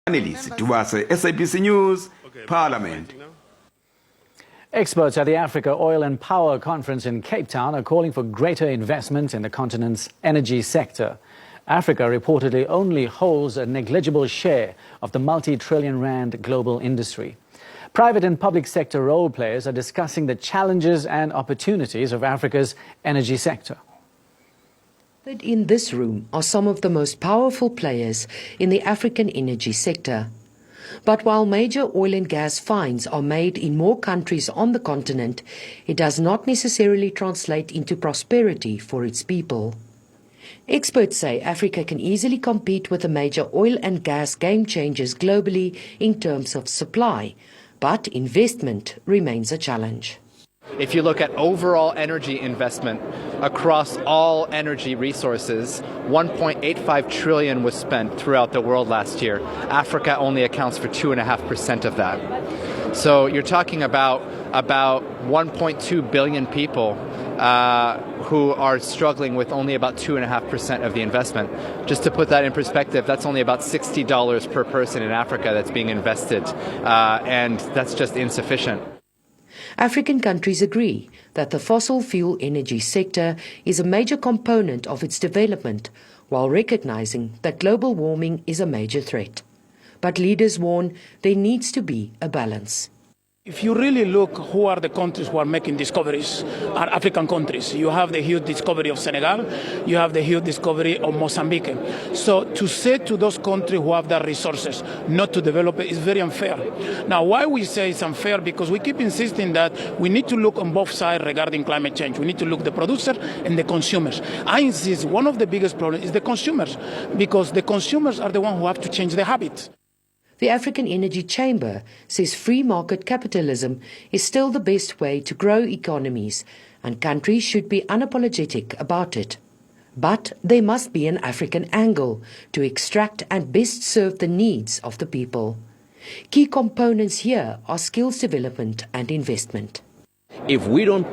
Annelise Duwase, SABC News, Parliament. Experts at the Africa Oil and Power Conference in Cape Town are calling for greater investment in the continent's energy sector. Africa reportedly only holds a negligible share of the multi-trillion rand global industry. Private and public sector role players are discussing the challenges and opportunities of Africa's energy sector. In this room are some of the most powerful players in the African energy sector. But while major oil and gas finds are made in more countries on the continent, it does not necessarily translate into prosperity for its people. Experts say Africa can easily compete with the major oil and gas game changers globally in terms of supply, but investment remains a challenge. If you look at overall energy investment across all energy resources, 1.85 trillion was spent throughout the world last year. Africa only accounts for 2.5% of that. So you're talking about 1.2 billion people who are struggling with only about 2.5% of the investment. Just to put that in perspective, that's only about $60 per person in Africa that's being invested, and that's just insufficient. African countries agree that the fossil fuel energy sector is a major component of its development, while recognizing that global warming is a major threat. But leaders warn there needs to be a balance. If you really look who are the countries who are making discoveries, are African countries. You have the huge discovery of Senegal, you have the huge discovery of Mozambique. So to say to those countries who have the resources not to develop it is very unfair. Now, why we say it's unfair? Because we keep insisting that we need to look on both sides regarding climate change. We need to look the producer and the consumers. I insist one of the biggest problems is the consumers, because the consumers are the ones who have to change their habits. The African Energy Chamber says free market capitalism is still the best way to grow economies, and countries should be unapologetic about it. But there must be an African angle to extract and best serve the needs of the people. Key components here are skills development and investment. If we don't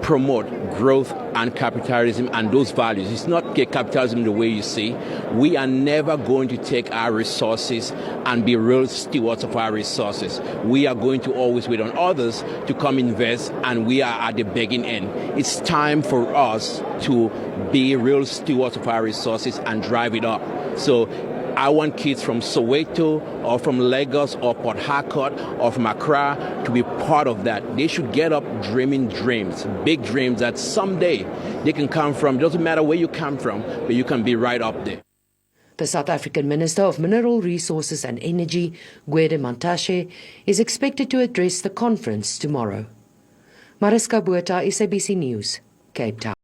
promote growth and capitalism and those values, it's not capitalism the way you see, we are never going to take our resources and be real stewards of our resources. We are going to always wait on others to come invest, and we are at the beginning end. It's time for us to be real stewards of our resources and drive it up. So I want kids from Soweto or from Lagos or Port Harcourt or from Accra to be part of that. They should get up dreaming dreams, big dreams that someday they can come from. It doesn't matter where you come from, but you can be right up there. The South African Minister of Mineral Resources and Energy, Gwede Mantashe, is expected to address the conference tomorrow. Mariska Botha, SABC News, Cape Town.